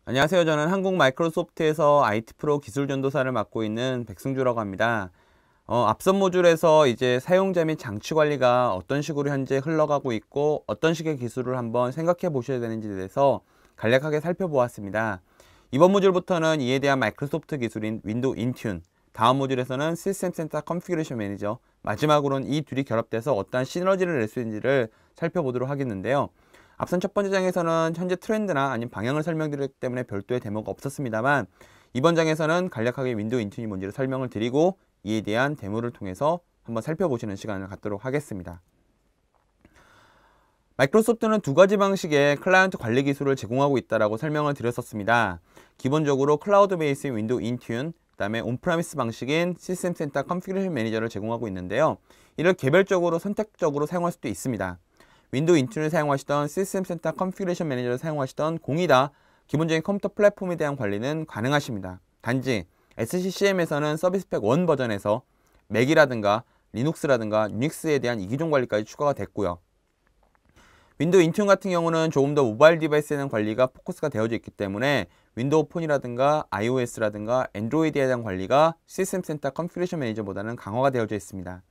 안녕하세요. 저는 한국 마이크로소프트에서 IT 프로 기술 전도사를 맡고 있는 백승주라고 합니다. 앞선 모듈에서 이제 사용자 및 장치 관리가 어떤 식으로 현재 흘러가고 있고 어떤 식의 기술을 한번 생각해 보셔야 되는지에 대해서 간략하게 살펴보았습니다. 이번 모듈부터는 이에 대한 마이크로소프트 기술인 윈도우 인튠, 다음 모듈에서는 시스템 센터 컨피그레이션 매니저, 마지막으로는 이 둘이 결합돼서 어떠한 시너지를 낼 수 있는지를 살펴보도록 하겠는데요. 앞선 첫 번째 장에서는 현재 트렌드나 아니면 방향을 설명드렸기 때문에 별도의 데모가 없었습니다만, 이번 장에서는 간략하게 윈도우 인튠이 뭔지를 설명을 드리고 이에 대한 데모를 통해서 한번 살펴보시는 시간을 갖도록 하겠습니다. 마이크로소프트는 두 가지 방식의 클라이언트 관리 기술을 제공하고 있다고 설명을 드렸었습니다. 기본적으로 클라우드 베이스인 윈도우 인튠, 그 다음에 온프레미스 방식인 시스템 센터 컨피그레이션 매니저를 제공하고 있는데요. 이를 개별적으로 선택적으로 사용할 수도 있습니다. 윈도우 인튠을 사용하시던 시스템 센터 컨피그레이션 매니저를 사용하시던 공이다 기본적인 컴퓨터 플랫폼에 대한 관리는 가능하십니다. 단지 SCCM에서는 서비스 팩 1 버전에서 맥이라든가 리눅스라든가 유닉스에 대한 이기종 관리까지 추가가 됐고요. 윈도우 인튠 같은 경우는 조금 더 모바일 디바이스에 대한 관리가 포커스가 되어져 있기 때문에 윈도우 폰이라든가 iOS라든가 안드로이드에 대한 관리가 시스템 센터 컨피그레이션 매니저보다는 강화가 되어져 있습니다.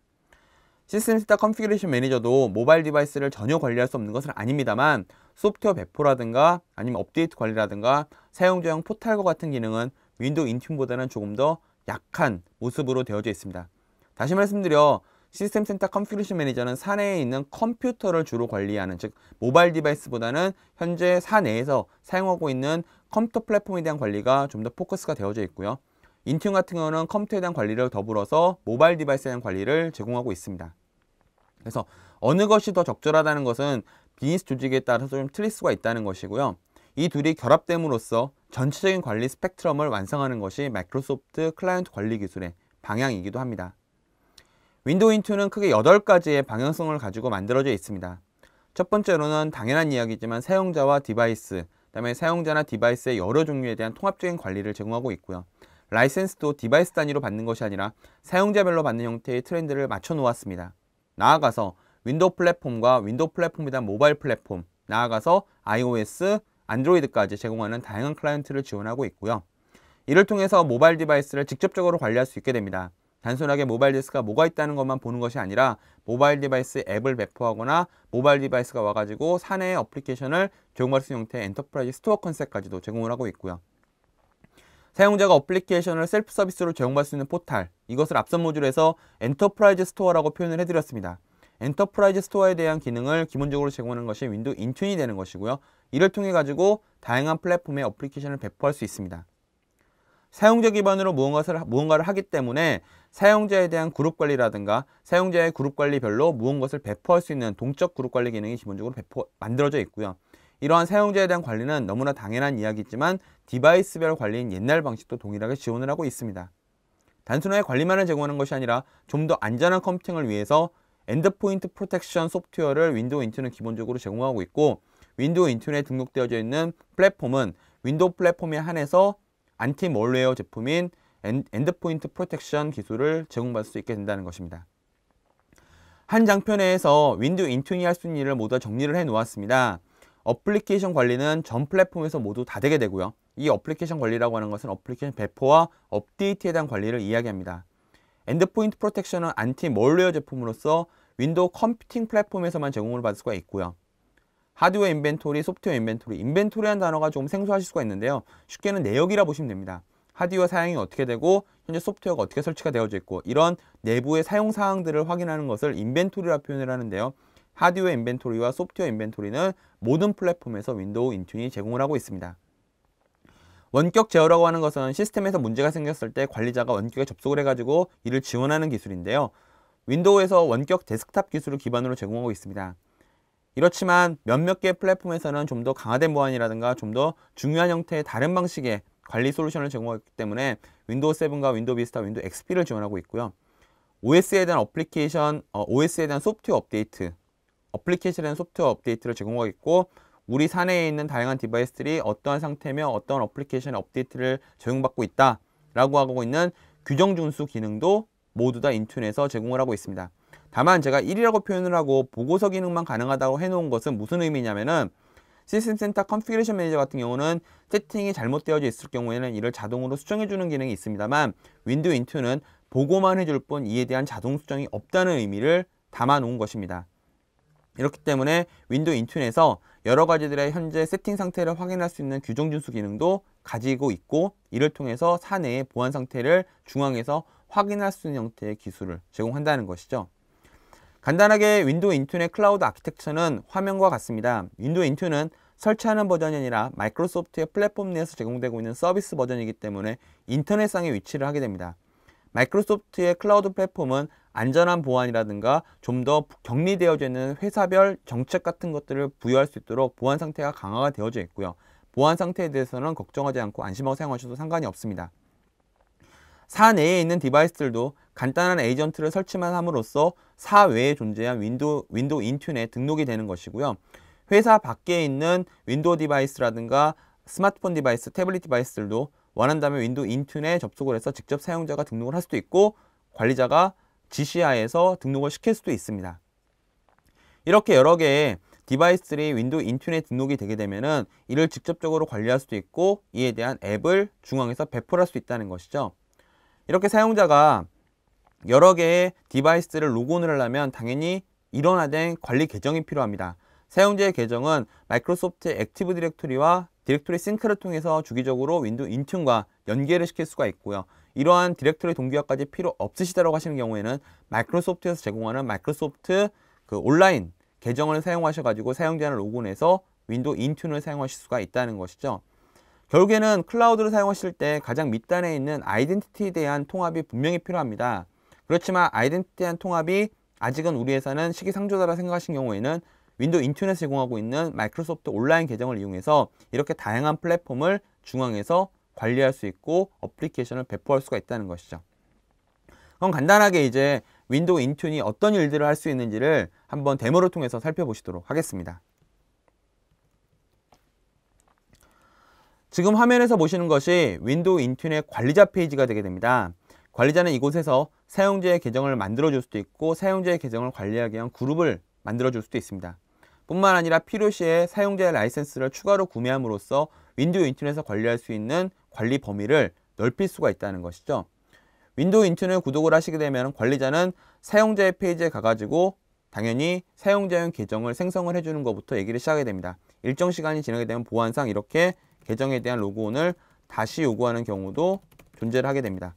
시스템 센터 컨피그레이션 매니저도 모바일 디바이스를 전혀 관리할 수 없는 것은 아닙니다만, 소프트웨어 배포라든가 아니면 업데이트 관리라든가 사용자용 포탈과 같은 기능은 윈도우 인튠보다는 조금 더 약한 모습으로 되어져 있습니다. 다시 말씀드려 시스템 센터 컨피그레이션 매니저는 사내에 있는 컴퓨터를 주로 관리하는, 즉 모바일 디바이스보다는 현재 사내에서 사용하고 있는 컴퓨터 플랫폼에 대한 관리가 좀 더 포커스가 되어져 있고요. 인튠 같은 경우는 컴퓨터에 대한 관리를 더불어서 모바일 디바이스에 대한 관리를 제공하고 있습니다. 그래서 어느 것이 더 적절하다는 것은 비즈니스 조직에 따라서 좀 틀릴 수가 있다는 것이고요. 이 둘이 결합됨으로써 전체적인 관리 스펙트럼을 완성하는 것이 마이크로소프트 클라이언트 관리 기술의 방향이기도 합니다. 윈도우 인튠은 크게 8가지의 방향성을 가지고 만들어져 있습니다. 첫 번째로는 당연한 이야기지만 사용자와 디바이스, 그다음에 사용자나 디바이스의 여러 종류에 대한 통합적인 관리를 제공하고 있고요. 라이센스도 디바이스 단위로 받는 것이 아니라 사용자별로 받는 형태의 트렌드를 맞춰 놓았습니다. 나아가서 윈도우 플랫폼과 윈도우 플랫폼에 대한 모바일 플랫폼, 나아가서 iOS, 안드로이드까지 제공하는 다양한 클라이언트를 지원하고 있고요. 이를 통해서 모바일 디바이스를 직접적으로 관리할 수 있게 됩니다. 단순하게 모바일 디스크가 뭐가 있다는 것만 보는 것이 아니라 모바일 디바이스 앱을 배포하거나 모바일 디바이스가 와가지고 사내의 어플리케이션을 제공할 수 있는 형태의 엔터프라이즈 스토어 컨셉까지도 제공을 하고 있고요. 사용자가 어플리케이션을 셀프 서비스로 제공받을 수 있는 포탈, 이것을 앞선 모듈에서 엔터프라이즈 스토어라고 표현을 해드렸습니다. 엔터프라이즈 스토어에 대한 기능을 기본적으로 제공하는 것이 윈도우 인튠이 되는 것이고요. 이를 통해 가지고 다양한 플랫폼의 어플리케이션을 배포할 수 있습니다. 사용자 기반으로 무언가를 하기 때문에 사용자에 대한 그룹 관리라든가 사용자의 그룹 관리별로 무언가를 배포할 수 있는 동적 그룹 관리 기능이 기본적으로 만들어져 있고요. 이러한 사용자에 대한 관리는 너무나 당연한 이야기지만 디바이스별 관리인 옛날 방식도 동일하게 지원을 하고 있습니다. 단순하게 관리만을 제공하는 것이 아니라 좀 더 안전한 컴퓨팅을 위해서 엔드포인트 프로텍션 소프트웨어를 윈도우 인튠은 기본적으로 제공하고 있고, 윈도우 인튠에 등록되어져 있는 플랫폼은 윈도우 플랫폼에 한해서 안티 몰웨어 제품인 엔드포인트 프로텍션 기술을 제공받을 수 있게 된다는 것입니다. 한 장편에서 윈도우 인튠이 할 수 있는 일을 모두 정리를 해 놓았습니다. 어플리케이션 관리는 전 플랫폼에서 모두 다 되게 되고요. 이 어플리케이션 관리라고 하는 것은 어플리케이션 배포와 업데이트에 대한 관리를 이야기합니다. 엔드포인트 프로텍션은 안티 몰웨어 제품으로서 윈도우 컴퓨팅 플랫폼에서만 제공을 받을 수가 있고요. 하드웨어 인벤토리, 소프트웨어 인벤토리, 인벤토리라는 단어가 조금 생소하실 수가 있는데요. 쉽게는 내역이라 보시면 됩니다. 하드웨어 사양이 어떻게 되고 현재 소프트웨어가 어떻게 설치가 되어져 있고 이런 내부의 사용 사항들을 확인하는 것을 인벤토리라 표현을 하는데요. 하드웨어 인벤토리와 소프트웨어 인벤토리는 모든 플랫폼에서 윈도우 인튠이 제공을 하고 있습니다. 원격 제어라고 하는 것은 시스템에서 문제가 생겼을 때 관리자가 원격에 접속을 해가지고 이를 지원하는 기술인데요. 윈도우에서 원격 데스크탑 기술을 기반으로 제공하고 있습니다. 이렇지만 몇몇 개의 플랫폼에서는 좀 더 강화된 보안이라든가 좀 더 중요한 형태의 다른 방식의 관리 솔루션을 제공하기 때문에 윈도우 7과 윈도우 비스타, 윈도우 XP를 지원하고 있고요. OS에 대한 OS에 대한 소프트웨어 업데이트, 어플리케이션에 대한 소프트웨어 업데이트를 제공하고 있고, 우리 사내에 있는 다양한 디바이스들이 어떠한 상태며 어떠한 어플리케이션 업데이트를 제공받고 있다라고 하고 있는 규정 준수 기능도 모두 다 인튠에서 제공을 하고 있습니다. 다만 제가 1이라고 표현을 하고 보고서 기능만 가능하다고 해놓은 것은 무슨 의미냐면은 시스템 센터 컨피그레이션 매니저 같은 경우는 세팅이 잘못되어져 있을 경우에는 이를 자동으로 수정해주는 기능이 있습니다만 윈도우 인투는 보고만 해줄 뿐 이에 대한 자동 수정이 없다는 의미를 담아 놓은 것입니다. 이렇기 때문에 윈도우 인투에서 여러 가지들의 현재 세팅 상태를 확인할 수 있는 규정 준수 기능도 가지고 있고 이를 통해서 사내의 보안 상태를 중앙에서 확인할 수 있는 형태의 기술을 제공한다는 것이죠. 간단하게 윈도우 인투의 클라우드 아키텍처는 화면과 같습니다. 윈도우 인투는 설치하는 버전이 아니라 마이크로소프트의 플랫폼 내에서 제공되고 있는 서비스 버전이기 때문에 인터넷상에 위치를 하게 됩니다. 마이크로소프트의 클라우드 플랫폼은 안전한 보안이라든가 좀 더 격리되어져 있는 회사별 정책 같은 것들을 부여할 수 있도록 보안 상태가 강화가 되어져 있고요. 보안 상태에 대해서는 걱정하지 않고 안심하고 사용하셔도 상관이 없습니다. 사내에 있는 디바이스들도 간단한 에이전트를 설치만 함으로써 사외에 존재한 윈도우 인튠에 등록이 되는 것이고요. 회사 밖에 있는 윈도우 디바이스라든가 스마트폰 디바이스, 태블릿 디바이스들도 원한다면 윈도우 인튠에 접속을 해서 직접 사용자가 등록을 할 수도 있고 관리자가 지시하에서 등록을 시킬 수도 있습니다. 이렇게 여러 개의 디바이스들이 윈도우 인튠에 등록이 되게 되면은 이를 직접적으로 관리할 수도 있고 이에 대한 앱을 중앙에서 배포할 수 있다는 것이죠. 이렇게 사용자가 여러 개의 디바이스를 로그인을 하려면 당연히 일원화된 관리 계정이 필요합니다. 사용자의 계정은 마이크로소프트의 액티브 디렉토리와 디렉토리 싱크를 통해서 주기적으로 윈도우 인튠과 연계를 시킬 수가 있고요. 이러한 디렉토리 동기화까지 필요 없으시다고 하시는 경우에는 마이크로소프트에서 제공하는 마이크로소프트 온라인 계정을 사용하셔가지고 사용자를 로그인해서 윈도우 인튠을 사용하실 수가 있다는 것이죠. 결국에는 클라우드를 사용하실 때 가장 밑단에 있는 아이덴티티에 대한 통합이 분명히 필요합니다. 그렇지만 아이덴티티에 대한 통합이 아직은 우리 회사는 시기상조다라고 생각하신 경우에는 윈도우 인튠에서 제공하고 있는 마이크로소프트 온라인 계정을 이용해서 이렇게 다양한 플랫폼을 중앙에서 관리할 수 있고 어플리케이션을 배포할 수가 있다는 것이죠. 그럼 간단하게 이제 윈도우 인튠이 어떤 일들을 할 수 있는지를 한번 데모를 통해서 살펴보시도록 하겠습니다. 지금 화면에서 보시는 것이 윈도우 인튠의 관리자 페이지가 되게 됩니다. 관리자는 이곳에서 사용자의 계정을 만들어 줄 수도 있고 사용자의 계정을 관리하기 위한 그룹을 만들어 줄 수도 있습니다. 뿐만 아니라 필요시에 사용자의 라이센스를 추가로 구매함으로써 윈도우 인튠에서 관리할 수 있는 관리 범위를 넓힐 수가 있다는 것이죠. 윈도우 인튠을 구독을 하시게 되면 관리자는 사용자의 페이지에 가가지고 당연히 사용자용 계정을 생성을 해주는 것부터 얘기를 시작하게 됩니다. 일정 시간이 지나게 되면 보안상 이렇게 계정에 대한 로그인을 다시 요구하는 경우도 존재를 하게 됩니다.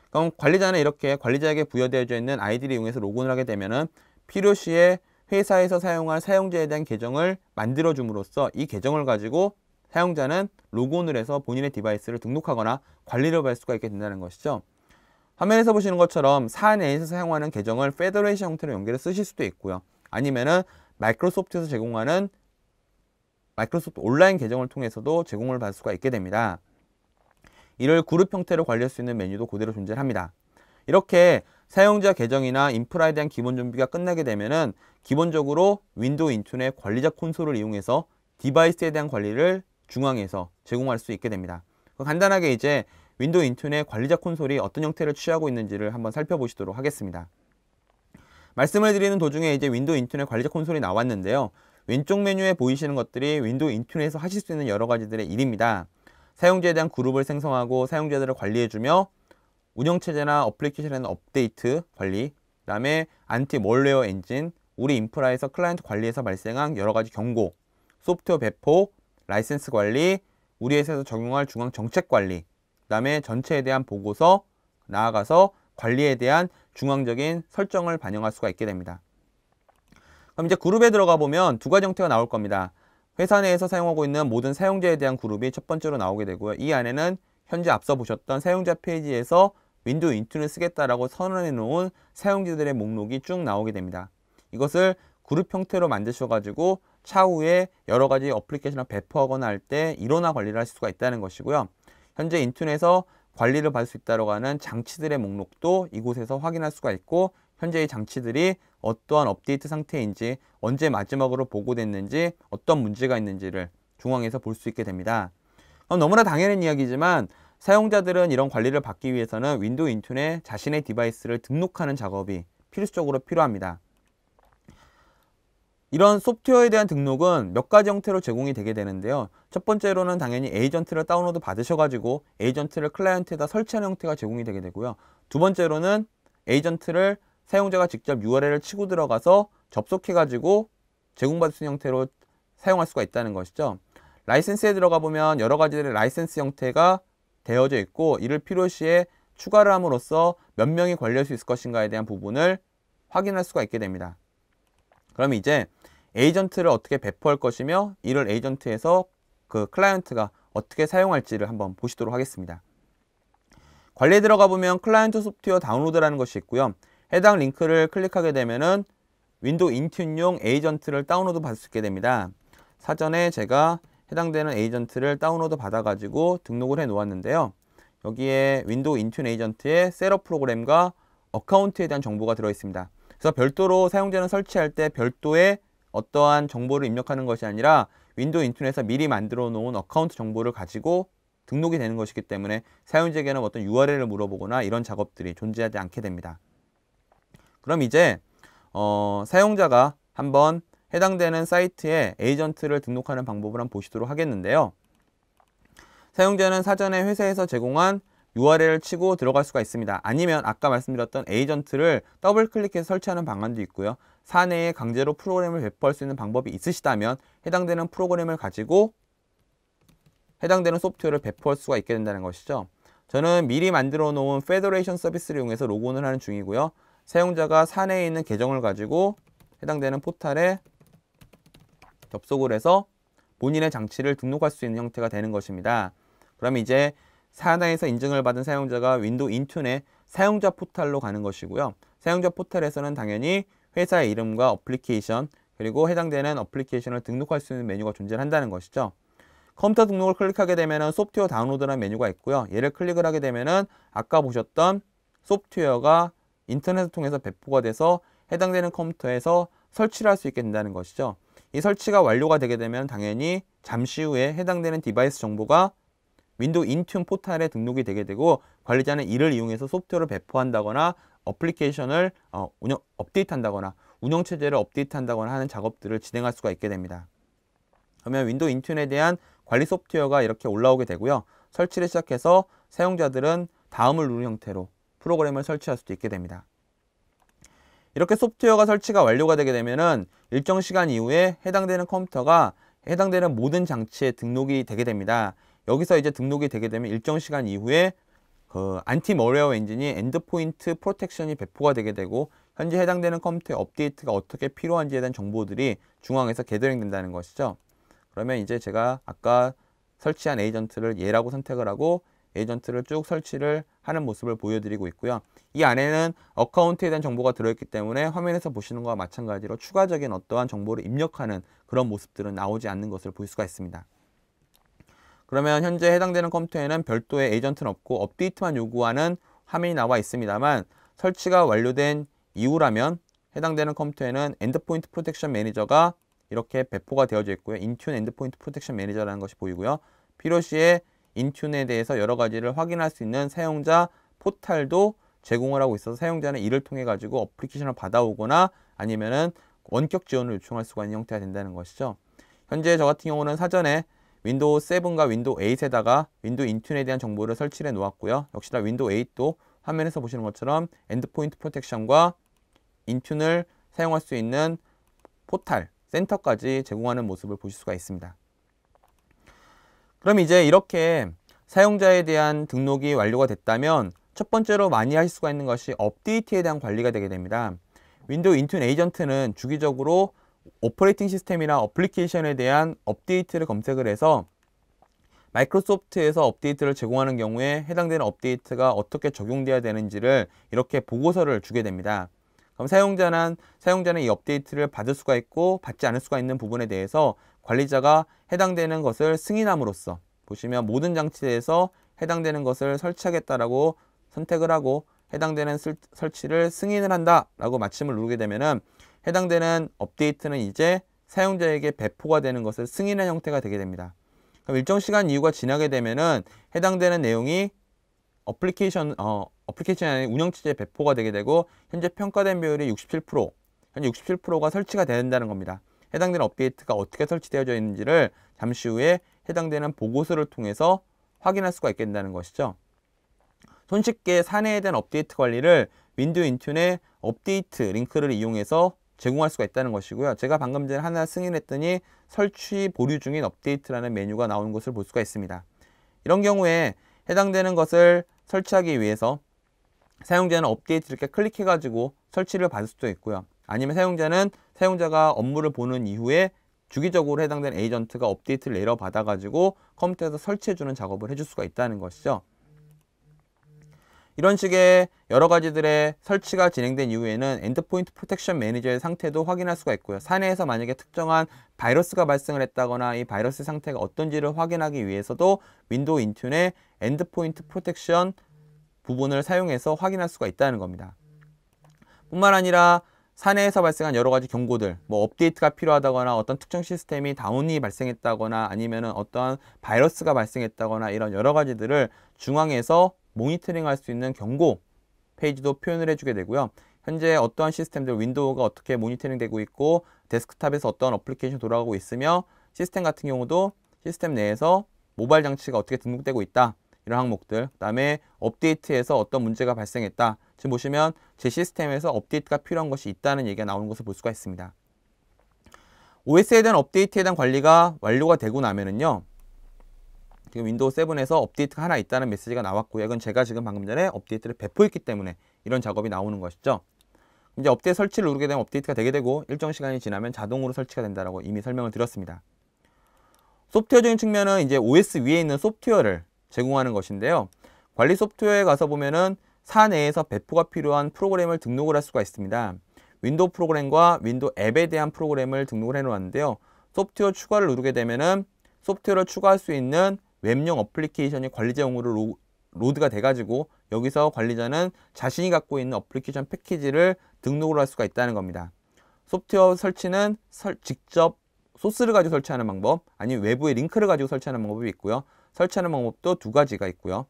그럼 관리자는 이렇게 관리자에게 부여되어져 있는 아이디를 이용해서 로그인을 하게 되면은 필요시에 회사에서 사용할 사용자에 대한 계정을 만들어 줌으로써 이 계정을 가지고 사용자는 로그인을 해서 본인의 디바이스를 등록하거나 관리를 받을 수가 있게 된다는 것이죠. 화면에서 보시는 것처럼 사내에서 사용하는 계정을 페더레이션 형태로 연결해 쓰실 수도 있고요. 아니면은 마이크로소프트에서 제공하는 마이크로소프트 온라인 계정을 통해서도 제공을 받을 수가 있게 됩니다. 이를 그룹 형태로 관리할 수 있는 메뉴도 그대로 존재합니다. 이렇게 사용자 계정이나 인프라에 대한 기본 준비가 끝나게 되면은 기본적으로 윈도우 인튠의 관리자 콘솔을 이용해서 디바이스에 대한 관리를 중앙에서 제공할 수 있게 됩니다. 간단하게 이제 윈도우 인튠의 관리자 콘솔이 어떤 형태를 취하고 있는지를 한번 살펴보시도록 하겠습니다. 말씀을 드리는 도중에 이제 윈도우 인튠의 관리자 콘솔이 나왔는데요. 왼쪽 메뉴에 보이시는 것들이 윈도우 인튠에서 하실 수 있는 여러 가지들의 일입니다. 사용자에 대한 그룹을 생성하고 사용자들을 관리해주며 운영체제나 어플리케이션에 대한 업데이트 관리, 그 다음에 안티 몰웨어 엔진, 우리 인프라에서 클라이언트 관리에서 발생한 여러 가지 경고, 소프트웨어 배포, 라이센스 관리, 우리 회사에서 적용할 중앙 정책 관리, 그 다음에 전체에 대한 보고서, 나아가서 관리에 대한 중앙적인 설정을 반영할 수가 있게 됩니다. 그럼 이제 그룹에 들어가 보면 두 가지 형태가 나올 겁니다. 회사 내에서 사용하고 있는 모든 사용자에 대한 그룹이 첫 번째로 나오게 되고요. 이 안에는 현재 앞서 보셨던 사용자 페이지에서 윈도우 인튠을 쓰겠다라고 선언해 놓은 사용자들의 목록이 쭉 나오게 됩니다. 이것을 그룹 형태로 만드셔가지고 차후에 여러 가지 어플리케이션을 배포하거나 할 때 일원화 관리를 하실 수가 있다는 것이고요. 현재 인튠에서 관리를 받을 수 있다고 하는 장치들의 목록도 이곳에서 확인할 수가 있고 현재 이 장치들이 어떠한 업데이트 상태인지 언제 마지막으로 보고됐는지 어떤 문제가 있는지를 중앙에서 볼 수 있게 됩니다. 너무나 당연한 이야기지만 사용자들은 이런 관리를 받기 위해서는 윈도우 인튠에 자신의 디바이스를 등록하는 작업이 필수적으로 필요합니다. 이런 소프트웨어에 대한 등록은 몇 가지 형태로 제공이 되게 되는데요. 첫 번째로는 당연히 에이전트를 다운로드 받으셔가지고 에이전트를 클라이언트에다 설치하는 형태가 제공이 되게 되고요. 두 번째로는 에이전트를 사용자가 직접 URL을 치고 들어가서 접속해가지고 제공받을 수 있는 형태로 사용할 수가 있다는 것이죠. 라이센스에 들어가 보면 여러 가지들의 라이센스 형태가 되어져 있고, 이를 필요시에 추가를 함으로써 몇 명이 관리할 수 있을 것인가에 대한 부분을 확인할 수가 있게 됩니다. 그럼 이제 에이전트를 어떻게 배포할 것이며 이를 에이전트에서 그 클라이언트가 어떻게 사용할지를 한번 보시도록 하겠습니다. 관리에 들어가 보면 클라이언트 소프트웨어 다운로드라는 것이 있고요. 해당 링크를 클릭하게 되면은 윈도우 인튠용 에이전트를 다운로드 받을 수 있게 됩니다. 사전에 제가 해당되는 에이전트를 다운로드 받아가지고 등록을 해 놓았는데요. 여기에 윈도우 인튠 에이전트의 셋업 프로그램과 어카운트에 대한 정보가 들어 있습니다. 그래서 별도로 사용자는 설치할 때 별도의 어떠한 정보를 입력하는 것이 아니라 윈도우 인튠에서 미리 만들어 놓은 어카운트 정보를 가지고 등록이 되는 것이기 때문에 사용자에게는 어떤 URL을 물어보거나 이런 작업들이 존재하지 않게 됩니다. 그럼 이제 사용자가 한번 해당되는 사이트에 에이전트를 등록하는 방법을 한번 보시도록 하겠는데요. 사용자는 사전에 회사에서 제공한 URL을 치고 들어갈 수가 있습니다. 아니면 아까 말씀드렸던 에이전트를 더블 클릭해서 설치하는 방안도 있고요. 사내에 강제로 프로그램을 배포할 수 있는 방법이 있으시다면 해당되는 프로그램을 가지고 해당되는 소프트웨어를 배포할 수가 있게 된다는 것이죠. 저는 미리 만들어 놓은 페더레이션 서비스를 이용해서 로그인을 하는 중이고요. 사용자가 사내에 있는 계정을 가지고 해당되는 포탈에 접속을 해서 본인의 장치를 등록할 수 있는 형태가 되는 것입니다. 그럼 이제 사내에서 인증을 받은 사용자가 윈도우 인튠의 사용자 포탈로 가는 것이고요. 사용자 포탈에서는 당연히 회사의 이름과 어플리케이션, 그리고 해당되는 어플리케이션을 등록할 수 있는 메뉴가 존재한다는 것이죠. 컴퓨터 등록을 클릭하게 되면 소프트웨어 다운로드라는 메뉴가 있고요. 얘를 클릭을 하게 되면 아까 보셨던 소프트웨어가 인터넷을 통해서 배포가 돼서 해당되는 컴퓨터에서 설치를 할 수 있게 된다는 것이죠. 이 설치가 완료가 되게 되면 당연히 잠시 후에 해당되는 디바이스 정보가 윈도우 인튠 포탈에 등록이 되게 되고, 관리자는 이를 이용해서 소프트웨어를 배포한다거나 어플리케이션을 업데이트한다거나 운영체제를 업데이트한다거나 하는 작업들을 진행할 수가 있게 됩니다. 그러면 윈도우 인튠에 대한 관리 소프트웨어가 이렇게 올라오게 되고요. 설치를 시작해서 사용자들은 다음을 누른 형태로 프로그램을 설치할 수도 있게 됩니다. 이렇게 소프트웨어가 설치가 완료가 되게 되면은 일정 시간 이후에 해당되는 컴퓨터가 해당되는 모든 장치에 등록이 되게 됩니다. 여기서 이제 등록이 되게 되면 일정 시간 이후에 그 안티멀웨어 엔진이 엔드포인트 프로텍션이 배포가 되게 되고, 현재 해당되는 컴퓨터의 업데이트가 어떻게 필요한지에 대한 정보들이 중앙에서 게더링 된다는 것이죠. 그러면 이제 제가 아까 설치한 에이전트를 예라고 선택을 하고 에이전트를 쭉 설치를 하는 모습을 보여드리고 있고요. 이 안에는 어카운트에 대한 정보가 들어있기 때문에 화면에서 보시는 것과 마찬가지로 추가적인 어떠한 정보를 입력하는 그런 모습들은 나오지 않는 것을 볼 수가 있습니다. 그러면 현재 해당되는 컴퓨터에는 별도의 에이전트는 없고 업데이트만 요구하는 화면이 나와 있습니다만, 설치가 완료된 이후라면 해당되는 컴퓨터에는 엔드포인트 프로텍션 매니저가 이렇게 배포가 되어져 있고요. 인튠 엔드포인트 프로텍션 매니저라는 것이 보이고요. 필요시에 인튠에 대해서 여러 가지를 확인할 수 있는 사용자 포탈도 제공을 하고 있어서 사용자는 이를 통해 가지고 어플리케이션을 받아오거나 아니면은 원격 지원을 요청할 수가 있는 형태가 된다는 것이죠. 현재 저 같은 경우는 사전에 윈도우 7과 윈도우 8에다가 윈도우 인튠에 대한 정보를 설치해 놓았고요. 역시나 윈도우 8도 화면에서 보시는 것처럼 엔드포인트 프로텍션과 인튠을 사용할 수 있는 포탈, 센터까지 제공하는 모습을 보실 수가 있습니다. 그럼 이제 이렇게 사용자에 대한 등록이 완료가 됐다면 첫 번째로 많이 하실 수가 있는 것이 업데이트에 대한 관리가 되게 됩니다. 윈도우 인튠 에이전트는 주기적으로 오퍼레이팅 시스템이나 어플리케이션에 대한 업데이트를 검색을 해서 마이크로소프트에서 업데이트를 제공하는 경우에 해당되는 업데이트가 어떻게 적용돼야 되는지를 이렇게 보고서를 주게 됩니다. 그럼 사용자는 이 업데이트를 받을 수가 있고 받지 않을 수가 있는 부분에 대해서 관리자가 해당되는 것을 승인함으로써, 보시면 모든 장치에서 해당되는 것을 설치하겠다라고 선택을 하고 해당되는 설치를 승인을 한다라고 마침을 누르게 되면은 해당되는 업데이트는 이제 사용자에게 배포가 되는 것을 승인한 형태가 되게 됩니다. 그럼 일정 시간 이후가 지나게 되면은 해당되는 내용이 어플리케이션이 아닌 운영체제에 배포가 되게 되고, 현재 평가된 비율이 67%, 현재 67%가 설치가 된다는 겁니다. 해당되는 업데이트가 어떻게 설치되어져 있는지를 잠시 후에 해당되는 보고서를 통해서 확인할 수가 있게 된다는 것이죠. 손쉽게 사내에 대한 업데이트 관리를 윈도우 인튠의 업데이트 링크를 이용해서 제공할 수가 있다는 것이고요. 제가 방금 전에 하나 승인했더니 설치 보류 중인 업데이트라는 메뉴가 나오는 것을 볼 수가 있습니다. 이런 경우에 해당되는 것을 설치하기 위해서 사용자는 업데이트 이렇게 클릭해가지고 설치를 받을 수도 있고요. 아니면 사용자가 업무를 보는 이후에 주기적으로 해당되는 에이전트가 업데이트를 내려받아가지고 컴퓨터에서 설치해주는 작업을 해줄 수가 있다는 것이죠. 이런 식의 여러 가지들의 설치가 진행된 이후에는 엔드포인트 프로텍션 매니저의 상태도 확인할 수가 있고요. 사내에서 만약에 특정한 바이러스가 발생을 했다거나 이 바이러스 상태가 어떤지를 확인하기 위해서도 윈도우 인튠의 엔드포인트 프로텍션 부분을 사용해서 확인할 수가 있다는 겁니다. 뿐만 아니라 사내에서 발생한 여러 가지 경고들, 뭐 업데이트가 필요하다거나 어떤 특정 시스템이 다운이 발생했다거나 아니면은 어떠한 바이러스가 발생했다거나 이런 여러 가지들을 중앙에서 모니터링 할 수 있는 경고 페이지도 표현을 해주게 되고요. 현재 어떠한 시스템들, 윈도우가 어떻게 모니터링 되고 있고 데스크탑에서 어떠한 어플리케이션 돌아가고 있으며 시스템 같은 경우도 시스템 내에서 모바일 장치가 어떻게 등록되고 있다, 이런 항목들, 그 다음에 업데이트에서 어떤 문제가 발생했다. 지금 보시면 제 시스템에서 업데이트가 필요한 것이 있다는 얘기가 나오는 것을 볼 수가 있습니다. OS에 대한 업데이트에 대한 관리가 완료가 되고 나면은요, 지금 윈도우 7에서 업데이트가 하나 있다는 메시지가 나왔고요. 이건 제가 지금 방금 전에 업데이트를 배포했기 때문에 이런 작업이 나오는 것이죠. 이제 업데이트 설치를 누르게 되면 업데이트가 되게 되고 일정 시간이 지나면 자동으로 설치가 된다라고 이미 설명을 드렸습니다. 소프트웨어적인 측면은 이제 OS 위에 있는 소프트웨어를 제공하는 것인데요. 관리 소프트웨어에 가서 보면은 사내에서 배포가 필요한 프로그램을 등록을 할 수가 있습니다. 윈도우 프로그램과 윈도우 앱에 대한 프로그램을 등록을 해 놓았는데요. 소프트웨어 추가를 누르게 되면은 소프트웨어를 추가할 수 있는 웹용 어플리케이션이 관리자용으로 로드가 돼가지고 여기서 관리자는 자신이 갖고 있는 어플리케이션 패키지를 등록을 할 수가 있다는 겁니다. 소프트웨어 설치는 직접 소스를 가지고 설치하는 방법, 아니면 외부의 링크를 가지고 설치하는 방법이 있고요. 설치하는 방법도 두 가지가 있고요.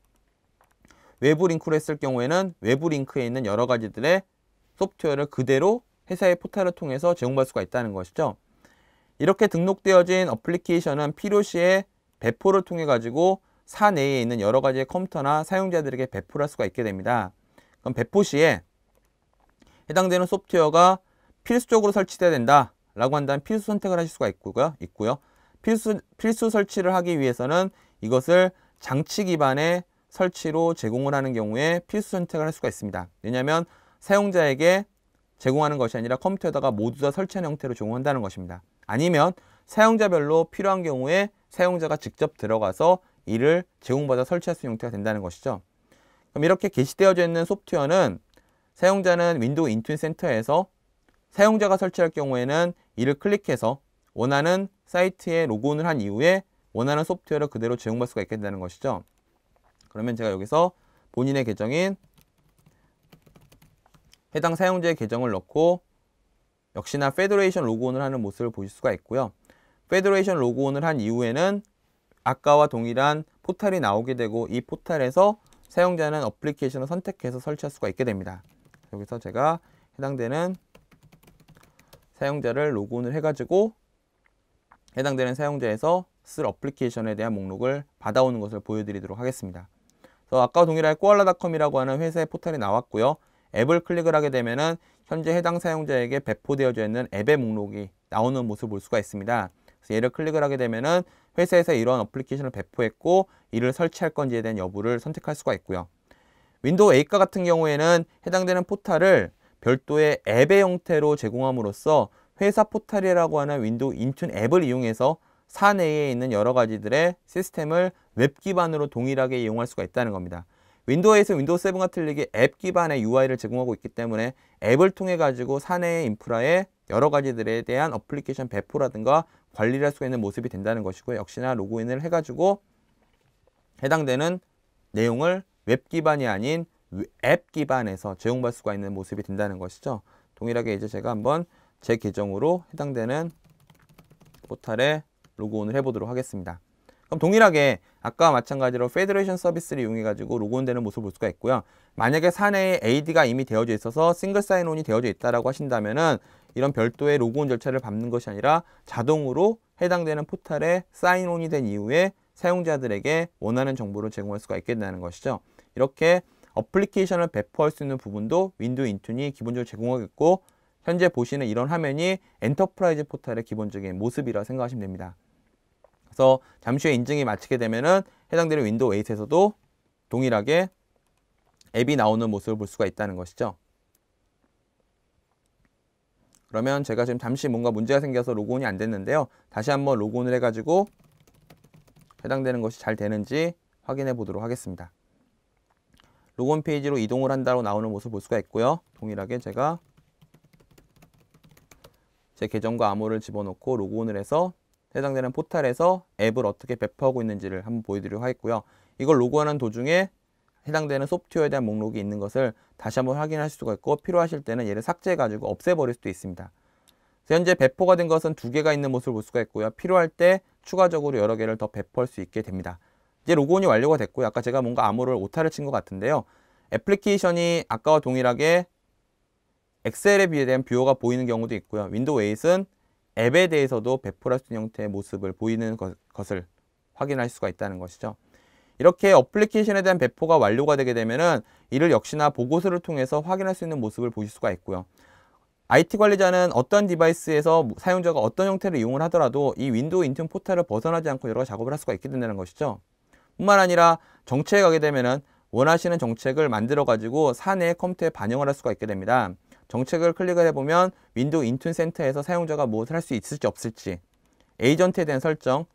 외부 링크로 했을 경우에는 외부 링크에 있는 여러 가지들의 소프트웨어를 그대로 회사의 포털을 통해서 제공받을 수가 있다는 것이죠. 이렇게 등록되어진 어플리케이션은 필요시에 배포를 통해 가지고 사내에 있는 여러 가지의 컴퓨터나 사용자들에게 배포를 할 수가 있게 됩니다. 그럼 배포 시에 해당되는 소프트웨어가 필수적으로 설치돼야 된다 라고 한다면 필수 선택을 하실 수가 있고요. 필수 설치를 하기 위해서는 이것을 장치 기반의 설치로 제공을 하는 경우에 필수 선택을 할 수가 있습니다. 왜냐하면 사용자에게 제공하는 것이 아니라 컴퓨터에다가 모두 다 설치하는 형태로 제공한다는 것입니다. 아니면 사용자별로 필요한 경우에 사용자가 직접 들어가서 이를 제공받아 설치할 수 있는 형태가 된다는 것이죠. 그럼 이렇게 게시되어져 있는 소프트웨어는 사용자는 윈도우 인튠 센터에서 사용자가 설치할 경우에는 이를 클릭해서 원하는 사이트에 로그인을 한 이후에 원하는 소프트웨어를 그대로 제공받을 수가 있게 된다는 것이죠. 그러면 제가 여기서 본인의 계정인 해당 사용자의 계정을 넣고 역시나 페더레이션 로그인을 하는 모습을 보실 수가 있고요. 페더레이션 로그인을 한 이후에는 아까와 동일한 포탈이 나오게 되고 이 포탈에서 사용자는 어플리케이션을 선택해서 설치할 수가 있게 됩니다. 여기서 제가 해당되는 사용자를 로그인을 해가지고 해당되는 사용자에서 쓸 어플리케이션에 대한 목록을 받아오는 것을 보여드리도록 하겠습니다. 그래서 아까와 동일하게 koala.com이라고 하는 회사의 포탈이 나왔고요. 앱을 클릭을 하게 되면은 현재 해당 사용자에게 배포되어져 있는 앱의 목록이 나오는 모습을 볼 수가 있습니다. 그래서 얘를 클릭을 하게 되면은 회사에서 이러한 어플리케이션을 배포했고 이를 설치할 건지에 대한 여부를 선택할 수가 있고요. 윈도우 8과 같은 경우에는 해당되는 포탈을 별도의 앱의 형태로 제공함으로써 회사 포탈이라고 하는 윈도우 인튠 앱을 이용해서 사내에 있는 여러 가지들의 시스템을 웹 기반으로 동일하게 이용할 수가 있다는 겁니다. 윈도우에서 윈도우 7과 틀리게 앱 기반의 UI를 제공하고 있기 때문에 앱을 통해 가지고 사내의 인프라에 여러 가지들에 대한 어플리케이션 배포라든가 관리를 할 수 있는 모습이 된다는 것이고 역시나 로그인을 해가지고 해당되는 내용을 웹 기반이 아닌 앱 기반에서 제공받을 수가 있는 모습이 된다는 것이죠. 동일하게 이제 제가 한번 제 계정으로 해당되는 포탈에 로그인을 해보도록 하겠습니다. 그럼 동일하게 아까와 마찬가지로 페더레이션 서비스를 이용해가지고 로그인되는 모습을 볼 수가 있고요. 만약에 사내에 AD가 이미 되어져 있어서 싱글 사인온이 되어져 있다라고 하신다면은 이런 별도의 로그인 절차를 밟는 것이 아니라 자동으로 해당되는 포탈에 사인온이 된 이후에 사용자들에게 원하는 정보를 제공할 수가 있겠다는 것이죠. 이렇게 어플리케이션을 배포할 수 있는 부분도 윈도우 인툰이 기본적으로 제공하겠고, 현재 보시는 이런 화면이 엔터프라이즈 포탈의 기본적인 모습이라 생각하시면 됩니다. 그래서 잠시 후에 인증이 마치게 되면은 해당되는 윈도우 8에서도 동일하게 앱이 나오는 모습을 볼 수가 있다는 것이죠. 그러면 제가 지금 잠시 뭔가 문제가 생겨서 로그인이 안 됐는데요. 다시 한번 로그인을 해가지고 해당되는 것이 잘 되는지 확인해 보도록 하겠습니다. 로그인 페이지로 이동을 한다고 나오는 모습을 볼 수가 있고요. 동일하게 제가 제 계정과 암호를 집어넣고 로그인을 해서 해당되는 포탈에서 앱을 어떻게 배포하고 있는지를 한번 보여드리도록 하겠고요. 이걸 로그하는 도중에 해당되는 소프트웨어에 대한 목록이 있는 것을 다시 한번 확인하실 수가 있고, 필요하실 때는 얘를 삭제해가지고 없애버릴 수도 있습니다. 현재 배포가 된 것은 2개가 있는 모습을 볼 수가 있고요. 필요할 때 추가적으로 여러 개를 더 배포할 수 있게 됩니다. 이제 로그인이 완료가 됐고요. 아까 제가 뭔가 암호를 오타를 친 것 같은데요. 애플리케이션이 아까와 동일하게 엑셀에 비해 뷰어가 보이는 경우도 있고요. 윈도우 8은 앱에 대해서도 배포할 수 있는 형태의 모습을 보이는 것을 확인할 수가 있다는 것이죠. 이렇게 어플리케이션에 대한 배포가 완료가 되게 되면은 이를 역시나 보고서를 통해서 확인할 수 있는 모습을 보실 수가 있고요. IT 관리자는 어떤 디바이스에서 사용자가 어떤 형태를 이용을 하더라도 이 윈도우 인툰 포탈을 벗어나지 않고 여러 작업을 할 수가 있게 된다는 것이죠. 뿐만 아니라 정책에 가게 되면은 원하시는 정책을 만들어 가지고 사내 컴퓨터에 반영을 할 수가 있게 됩니다. 정책을 클릭을 해보면 윈도우 인툰 센터에서 사용자가 무엇을 할 수 있을지 없을지, 에이전트에 대한 설정,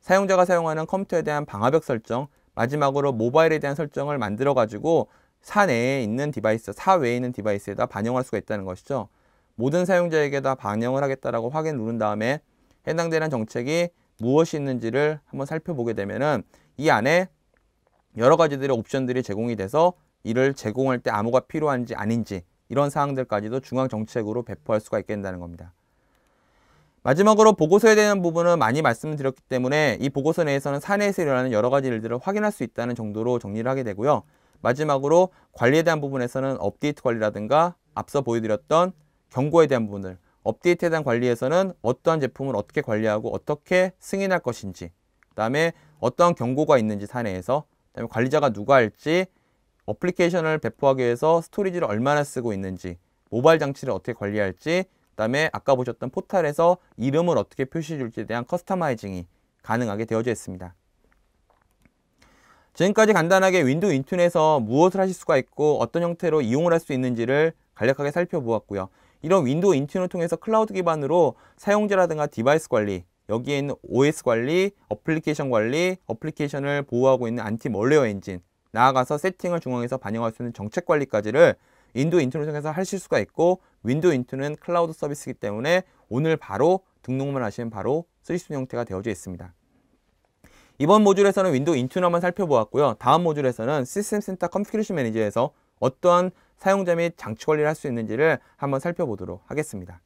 사용자가 사용하는 컴퓨터에 대한 방화벽 설정, 마지막으로 모바일에 대한 설정을 만들어 가지고 사내에 있는 디바이스, 사외에 있는 디바이스에다 반영할 수가 있다는 것이죠. 모든 사용자에게 다 반영을 하겠다라고 확인 누른 다음에 해당되는 정책이 무엇이 있는지를 한번 살펴보게 되면은 이 안에 여러 가지들의 옵션들이 제공이 돼서 이를 제공할 때 암호가 필요한지 아닌지 이런 사항들까지도 중앙 정책으로 배포할 수가 있게 된다는 겁니다. 마지막으로 보고서에 대한 부분은 많이 말씀드렸기 때문에 이 보고서 내에서는 사내에서 일어나는 여러 가지 일들을 확인할 수 있다는 정도로 정리를 하게 되고요. 마지막으로 관리에 대한 부분에서는 업데이트 관리라든가 앞서 보여드렸던 경고에 대한 부분을, 업데이트에 대한 관리에서는 어떠한 제품을 어떻게 관리하고 어떻게 승인할 것인지, 그 다음에 어떠한 경고가 있는지 사내에서, 그 다음에 관리자가 누가 할지, 어플리케이션을 배포하기 위해서 스토리지를 얼마나 쓰고 있는지, 모바일 장치를 어떻게 관리할지, 그 다음에 아까 보셨던 포탈에서 이름을 어떻게 표시해 줄지에 대한 커스터마이징이 가능하게 되어져 있습니다. 지금까지 간단하게 윈도우 인툰에서 무엇을 하실 수가 있고 어떤 형태로 이용을 할 수 있는지를 간략하게 살펴보았고요. 이런 윈도우 인툰을 통해서 클라우드 기반으로 사용자라든가 디바이스 관리, 여기에 있는 OS 관리, 어플리케이션 관리, 어플리케이션을 보호하고 있는 안티 멀웨어 엔진, 나아가서 세팅을 중앙에서 반영할 수 있는 정책 관리까지를 윈도우 인툰을 통해서 하실 수가 있고, 윈도우 인툰은 클라우드 서비스이기 때문에 오늘 바로 등록만 하시면 바로 쓰실 수 있는 형태가 되어져 있습니다. 이번 모듈에서는 윈도우 인툰 한번 살펴보았고요. 다음 모듈에서는 시스템 센터 컨피그레이션 매니저에서 어떠한 사용자 및 장치 관리를 할 수 있는지를 한번 살펴보도록 하겠습니다.